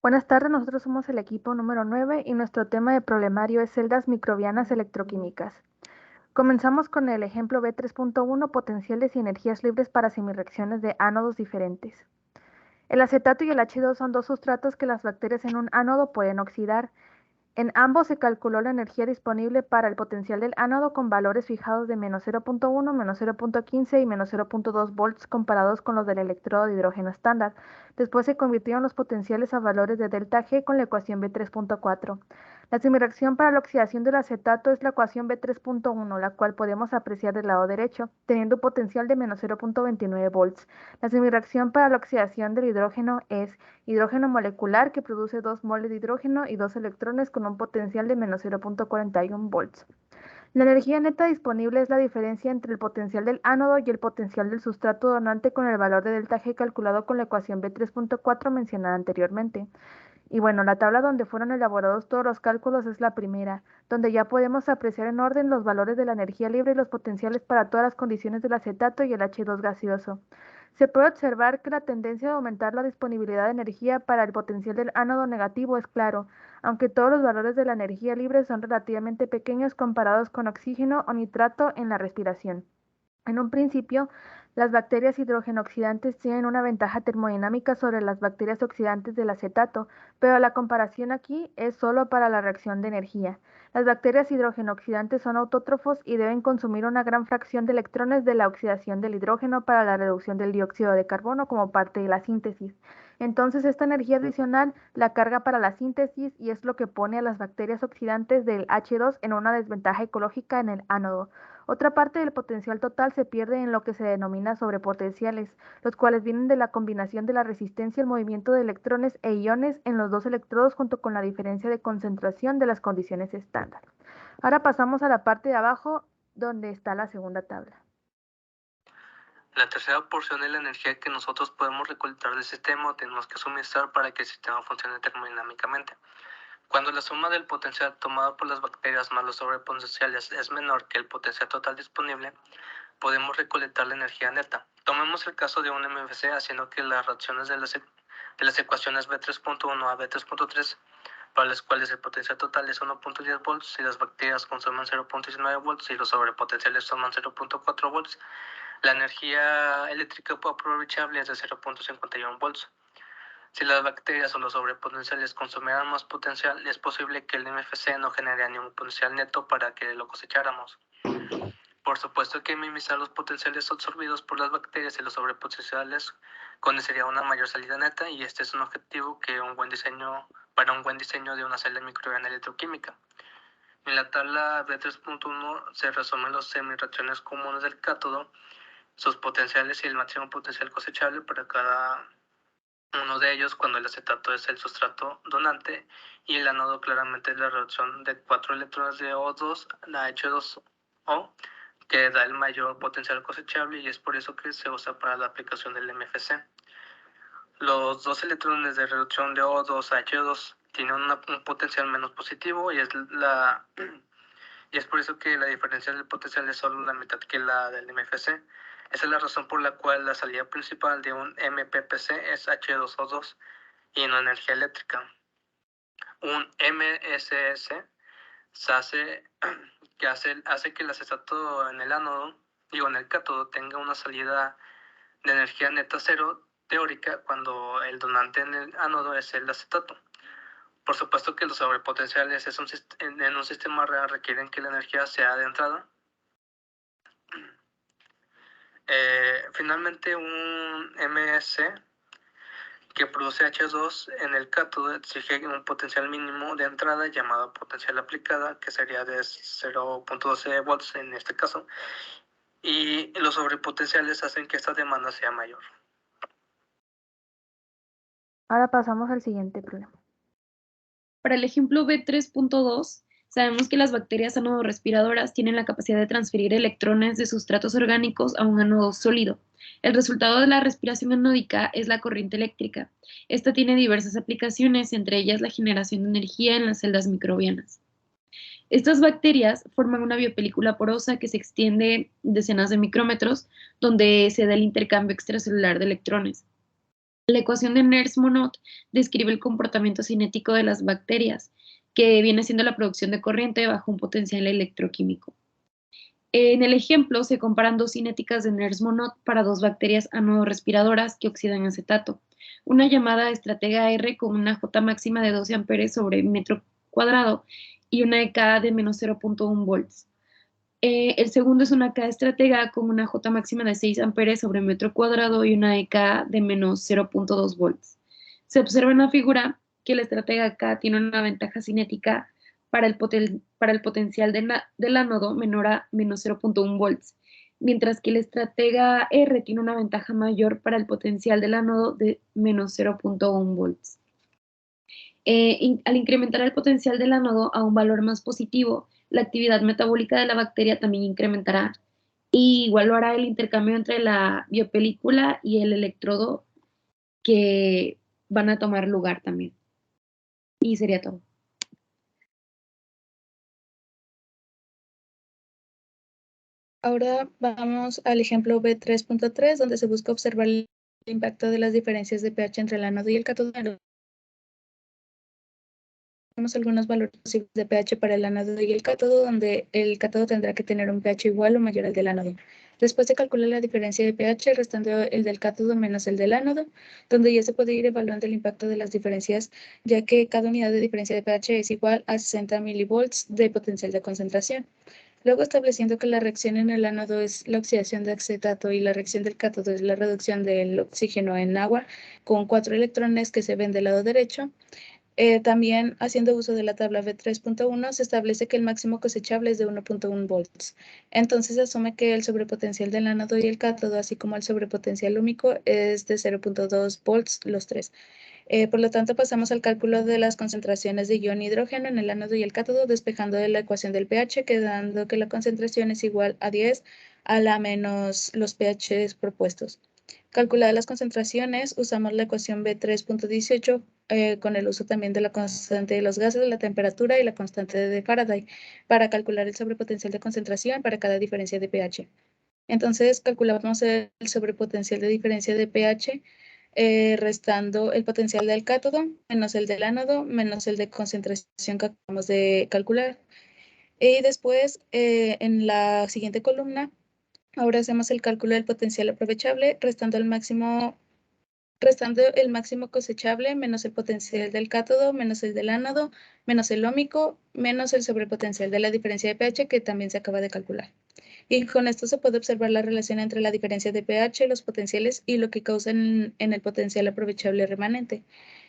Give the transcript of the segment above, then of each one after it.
Buenas tardes, nosotros somos el equipo número 9 y nuestro tema de problemario es celdas microbianas electroquímicas. Comenzamos con el ejemplo B3.1, potenciales y energías libres para semireacciones de ánodos diferentes. El acetato y el H2 son dos sustratos que las bacterias en un ánodo pueden oxidar. En ambos se calculó la energía disponible para el potencial del ánodo con valores fijados de menos 0.1, menos 0.15 y menos 0.2 volts comparados con los del electrodo de hidrógeno estándar. Después se convirtieron los potenciales a valores de delta G con la ecuación B3.4. La semireacción para la oxidación del acetato es la ecuación B3.1, la cual podemos apreciar del lado derecho, teniendo un potencial de menos 0.29 volts. La semireacción para la oxidación del hidrógeno es hidrógeno molecular que produce 2 moles de hidrógeno y 2 electrones con un potencial de menos 0.41 volts. La energía neta disponible es la diferencia entre el potencial del ánodo y el potencial del sustrato donante con el valor de delta G calculado con la ecuación B3.4 mencionada anteriormente. Y bueno, la tabla donde fueron elaborados todos los cálculos es la primera, donde ya podemos apreciar en orden los valores de la energía libre y los potenciales para todas las condiciones del acetato y el H2 gaseoso. Se puede observar que la tendencia de aumentar la disponibilidad de energía para el potencial del ánodo negativo es claro, aunque todos los valores de la energía libre son relativamente pequeños comparados con oxígeno o nitrato en la respiración. En un principio, las bacterias hidrógeno oxidantes tienen una ventaja termodinámica sobre las bacterias oxidantes del acetato, pero la comparación aquí es solo para la reacción de energía. Las bacterias hidrógeno oxidantes son autótrofos y deben consumir una gran fracción de electrones de la oxidación del hidrógeno para la reducción del dióxido de carbono como parte de la síntesis. Entonces, esta energía adicional la carga para la síntesis y es lo que pone a las bacterias oxidantes del H2 en una desventaja ecológica en el ánodo. Otra parte del potencial total se pierde en lo que se denomina sobrepotenciales, los cuales vienen de la combinación de la resistencia al movimiento de electrones e iones en los dos electrodos junto con la diferencia de concentración de las condiciones estándar. Ahora pasamos a la parte de abajo donde está la segunda tabla. La tercera porción es la energía que nosotros podemos recolectar del sistema o tenemos que suministrar para que el sistema funcione termodinámicamente. Cuando la suma del potencial tomado por las bacterias más los sobrepotenciales es menor que el potencial total disponible, podemos recolectar la energía neta. Tomemos el caso de un MFC haciendo que las reacciones de las ecuaciones B3.1 a B3.3, para las cuales el potencial total es 1.10 volts y las bacterias consumen 0.19 volts y los sobrepotenciales toman 0.4 volts, la energía eléctrica aprovechable es de 0.51 volts. Si las bacterias o los sobrepotenciales consumieran más potencial, es posible que el MFC no genere ningún potencial neto para que lo cosecháramos. Por supuesto que minimizar los potenciales absorbidos por las bacterias y los sobrepotenciales conduciría a una mayor salida neta, y este es un objetivo que para un buen diseño de una celda microbiana electroquímica. En la tabla B3.1 se resumen las semireacciones comunes del cátodo, sus potenciales y el máximo potencial cosechable para cada uno de ellos cuando el acetato es el sustrato donante y el ánodo claramente es la reacción de 4 electrones de O2 a H2O, que da el mayor potencial cosechable, y es por eso que se usa para la aplicación del MFC. Los 2 electrones de reducción de O2 a H2 tienen un potencial menos positivo, y es por eso que la diferencia del potencial es solo la mitad que la del MFC. Esa es la razón por la cual la salida principal de un MPPC es H2O2 y no energía eléctrica. Un MSS hace que el acetato en el en el cátodo tenga una salida de energía neta cero teórica cuando el donante en el ánodo es el acetato. Por supuesto que los sobrepotenciales en un sistema real requieren que la energía sea de entrada. Finalmente, un MS que produce H2 en el cátodo exige un potencial mínimo de entrada llamado potencial aplicada, que sería de 0.12 volts en este caso, y los sobrepotenciales hacen que esta demanda sea mayor. Ahora pasamos al siguiente problema. Para el ejemplo B3.2, sabemos que las bacterias anodorespiradoras tienen la capacidad de transferir electrones de sustratos orgánicos a un ánodo sólido. El resultado de la respiración anódica es la corriente eléctrica. Esta tiene diversas aplicaciones, entre ellas la generación de energía en las celdas microbianas. Estas bacterias forman una biopelícula porosa que se extiende decenas de micrómetros, donde se da el intercambio extracelular de electrones. La ecuación de Nernst-Monod describe el comportamiento cinético de las bacterias, que viene siendo la producción de corriente bajo un potencial electroquímico. En el ejemplo se comparan dos cinéticas de Nernst-Monod para dos bacterias anodo-respiradoras que oxidan acetato, una llamada estratega R con una J máxima de 12 amperes sobre metro cuadrado y una EK de menos 0.1 volts. El segundo es una K estratega con una J máxima de 6 amperes sobre metro cuadrado y una EK de menos 0.2 volts. Se observa en la figura que la estratega K tiene una ventaja cinética para el potencial del ánodo menor a menos 0.1 volts, mientras que la estratega R tiene una ventaja mayor para el potencial del ánodo de menos 0.1 volts. Al incrementar el potencial del ánodo a un valor más positivo, la actividad metabólica de la bacteria también incrementará. Y igual lo hará el intercambio entre la biopelícula y el electrodo que van a tomar lugar también. Y sería todo. Ahora vamos al ejemplo B3.3, donde se busca observar el impacto de las diferencias de pH entre el ánodo y el cátodo. Tenemos algunos valores posibles de pH para el ánodo y el cátodo, donde el cátodo tendrá que tener un pH igual o mayor al del ánodo. Después se calcula la diferencia de pH, restando el del cátodo menos el del ánodo, donde ya se puede ir evaluando el impacto de las diferencias, ya que cada unidad de diferencia de pH es igual a 60 milivolts de potencial de concentración. Luego, estableciendo que la reacción en el ánodo es la oxidación de acetato y la reacción del cátodo es la reducción del oxígeno en agua con 4 electrones que se ven del lado derecho. También, haciendo uso de la tabla B3.1, se establece que el máximo cosechable es de 1.1 volts. Entonces, se asume que el sobrepotencial del ánodo y el cátodo, así como el sobrepotencial ómico, es de 0.2 volts los tres. Por lo tanto, pasamos al cálculo de las concentraciones de ion hidrógeno en el ánodo y el cátodo, despejando de la ecuación del pH, quedando que la concentración es igual a 10 a la menos los pHs propuestos. Calculadas las concentraciones, usamos la ecuación B3.18 con el uso también de la constante de los gases, la temperatura y la constante de Faraday para calcular el sobrepotencial de concentración para cada diferencia de pH. Entonces, calculamos el sobrepotencial de diferencia de pH restando el potencial del cátodo menos el del ánodo menos el de concentración que acabamos de calcular. Y después, en la siguiente columna, ahora hacemos el cálculo del potencial aprovechable, restando el máximo cosechable menos el potencial del cátodo, menos el del ánodo, menos el ómico, menos el sobrepotencial de la diferencia de pH que también se acaba de calcular. Y con esto se puede observar la relación entre la diferencia de pH, los potenciales y lo que causa en el potencial aprovechable remanente.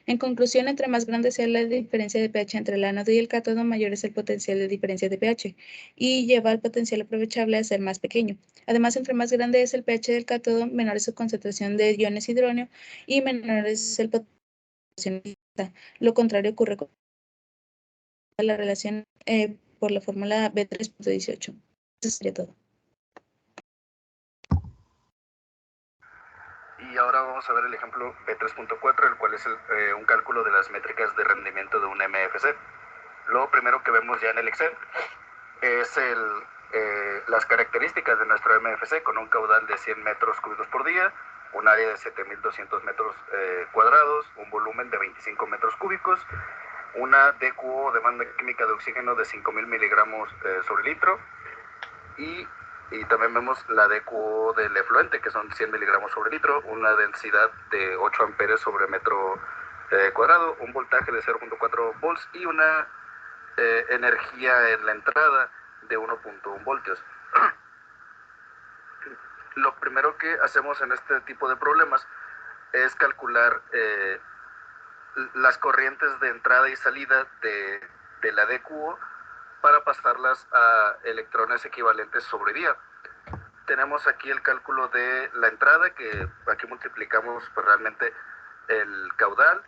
En conclusión, entre más grande sea la diferencia de pH entre el ánodo y el cátodo, mayor es el potencial de diferencia de pH y lleva al potencial aprovechable a ser más pequeño. Además, entre más grande es el pH del cátodo, menor es su concentración de iones hidrógeno y menor es el potencial. Lo contrario ocurre con la relación por la fórmula B3.18. Eso sería todo. Y ahora vamos a ver el ejemplo B3.4, el cual es un cálculo de las métricas de rendimiento de un MFC. Lo primero que vemos ya en el Excel es las características de nuestro MFC con un caudal de 100 metros cúbicos por día, un área de 7.200 metros cuadrados, un volumen de 25 metros cúbicos, una DQO, demanda química de oxígeno, de 5.000 miligramos sobre litro, y también vemos la DQO del efluente, que son 100 miligramos sobre litro, una densidad de 8 amperes sobre metro cuadrado, un voltaje de 0.4 volts y una energía en la entrada de 1.1 voltios. Lo primero que hacemos en este tipo de problemas es calcular las corrientes de entrada y salida de la DQO para pasarlas a electrones equivalentes sobre vía. Tenemos aquí el cálculo de la entrada, que aquí multiplicamos pues, realmente el caudal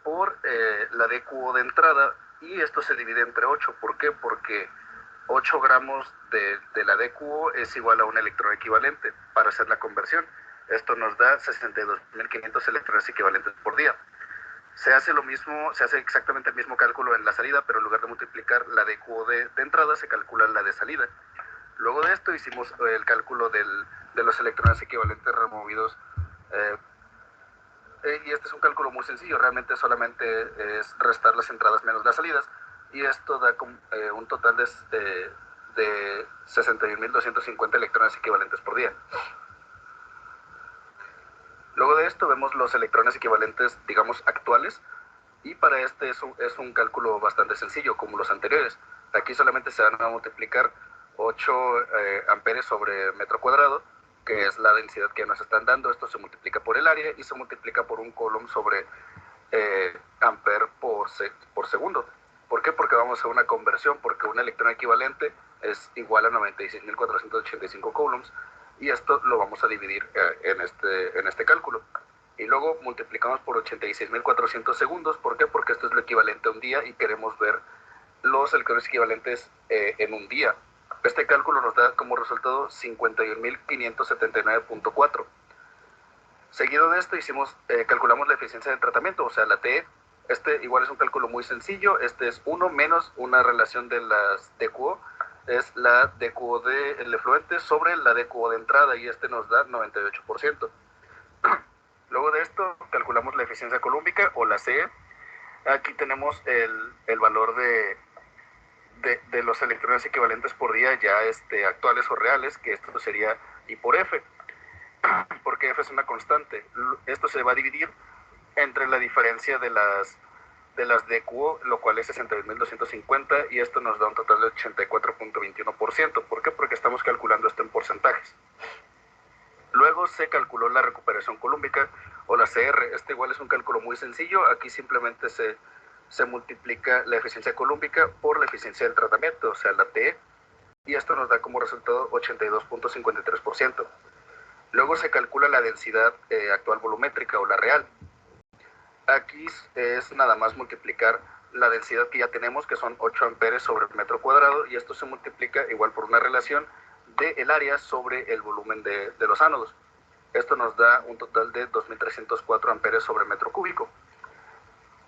por la DQO de entrada, y esto se divide entre 8. ¿Por qué? Porque 8 gramos de la DQO es igual a un electrón equivalente para hacer la conversión. Esto nos da 62.500 electrones equivalentes por día. Se hace lo mismo, se hace exactamente el mismo cálculo en la salida, pero en lugar de multiplicar la DQO de entrada, se calcula la de salida. Luego de esto hicimos el cálculo de los electrones equivalentes removidos y este es un cálculo muy sencillo, realmente solamente es restar las entradas menos las salidas, y esto da un total de 61.250 electrones equivalentes por día. Luego de esto vemos los electrones equivalentes, digamos, actuales, y para este es un cálculo bastante sencillo, como los anteriores. Aquí solamente se van a multiplicar 8 amperes sobre metro cuadrado, que es la densidad que nos están dando. Esto se multiplica por el área y se multiplica por un coulomb sobre amper por segundo. ¿Por qué? Porque vamos a hacer una conversión, porque un electrón equivalente es igual a 96.485 coulombs, y esto lo vamos a dividir en este cálculo. Y luego multiplicamos por 86.400 segundos. ¿Por qué? Porque esto es lo equivalente a un día y queremos ver los electrones equivalentes en un día. Este cálculo nos da como resultado 51.579.4. Seguido de esto calculamos la eficiencia del tratamiento, o sea, la TE. Este igual es un cálculo muy sencillo. Este es 1 menos una relación de las DQO, es la DQO del efluente sobre la DQO de entrada, y este nos da 98%. Luego de esto calculamos la eficiencia colúmbica, o la CE. Aquí tenemos el valor de los electrones equivalentes por día ya actuales o reales, que esto sería I por F, porque F es una constante. Esto se va a dividir entre la diferencia de las DQO, lo cual es 62.250, y esto nos da un total de 84.21%. ¿Por qué? Porque estamos calculando esto en porcentajes. Luego se calculó la recuperación colúmbica, o la CR. Este igual es un cálculo muy sencillo. Aquí simplemente se multiplica la eficiencia colúmbica por la eficiencia del tratamiento, o sea, la TE, y esto nos da como resultado 82.53%. Luego se calcula la densidad actual volumétrica, o la real. Aquí es nada más multiplicar la densidad que ya tenemos, que son 8 amperes sobre el metro cuadrado, y esto se multiplica igual por una relación del área sobre el volumen de los ánodos. Esto nos da un total de 2.304 amperes sobre metro cúbico.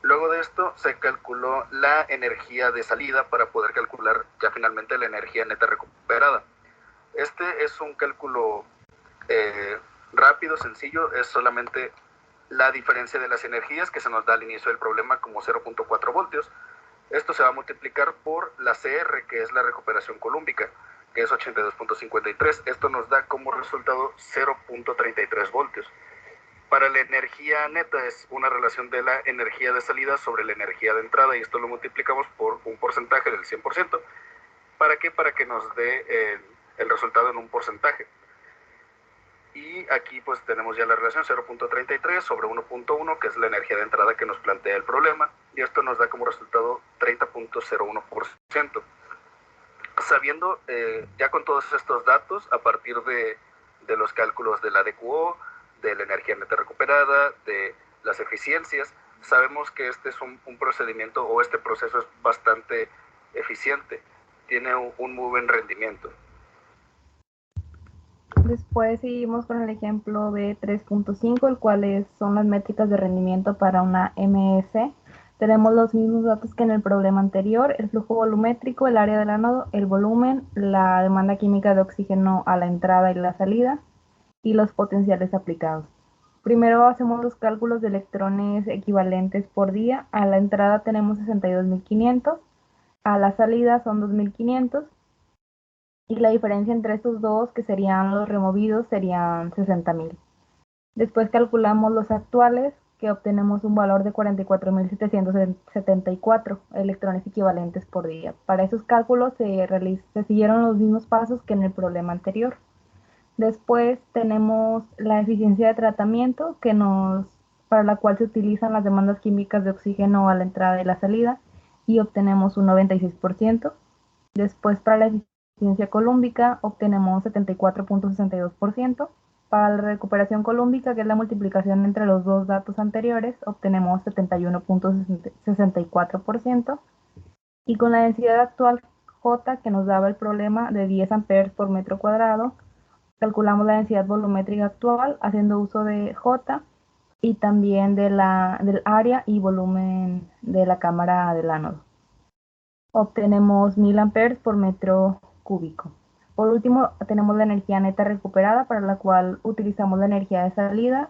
Luego de esto se calculó la energía de salida para poder calcular ya finalmente la energía neta recuperada. Este es un cálculo rápido, sencillo, es solamente la diferencia de las energías que se nos da al inicio del problema como 0.4 voltios. Esto se va a multiplicar por la CR, que es la recuperación colúmbica, que es 82.53. Esto nos da como resultado 0.33 voltios. Para la energía neta es una relación de la energía de salida sobre la energía de entrada, y esto lo multiplicamos por un porcentaje del 100%. ¿Para qué? Para que nos dé el resultado en un porcentaje. Y aquí pues tenemos ya la relación 0.33 sobre 1.1, que es la energía de entrada que nos plantea el problema, y esto nos da como resultado 30.01%. Sabiendo ya con todos estos datos, a partir de los cálculos de la DQO, de la energía neta recuperada, de las eficiencias, sabemos que este es un procedimiento, o este proceso es bastante eficiente, tiene un muy buen rendimiento. Después seguimos con el ejemplo de 3.5, el cual son las métricas de rendimiento para una MS. Tenemos los mismos datos que en el problema anterior: el flujo volumétrico, el área del ánodo, el volumen, la demanda química de oxígeno a la entrada y la salida, y los potenciales aplicados. Primero hacemos los cálculos de electrones equivalentes por día. A la entrada tenemos 62.500, a la salida son 2.500, y la diferencia entre estos dos, que serían los removidos, serían 60.000. Después calculamos los actuales, que obtenemos un valor de 44.774 electrones equivalentes por día. Para esos cálculos se siguieron los mismos pasos que en el problema anterior. Después tenemos la eficiencia de tratamiento, para la cual se utilizan las demandas químicas de oxígeno a la entrada y la salida, y obtenemos un 96%. Después, para la eficiencia colúmbica, obtenemos 74.62%. Para la recuperación colúmbica, que es la multiplicación entre los dos datos anteriores, obtenemos 71.64%. Y con la densidad actual J, que nos daba el problema de 10 amperes por metro cuadrado, calculamos la densidad volumétrica actual haciendo uso de J y también del área y volumen de la cámara del ánodo. Obtenemos 1000 amperes por metro cúbico. Por último, tenemos la energía neta recuperada, para la cual utilizamos la energía de salida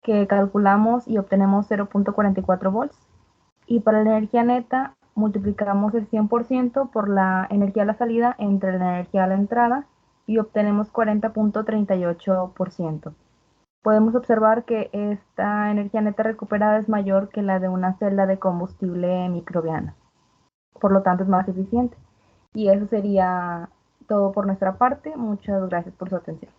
que calculamos y obtenemos 0.44 volts. Y para la energía neta, multiplicamos el 100% por la energía a la salida entre la energía a la entrada y obtenemos 40.38%. Podemos observar que esta energía neta recuperada es mayor que la de una celda de combustible microbiana. Por lo tanto, es más eficiente. Y eso sería todo por nuestra parte. Muchas gracias por su atención.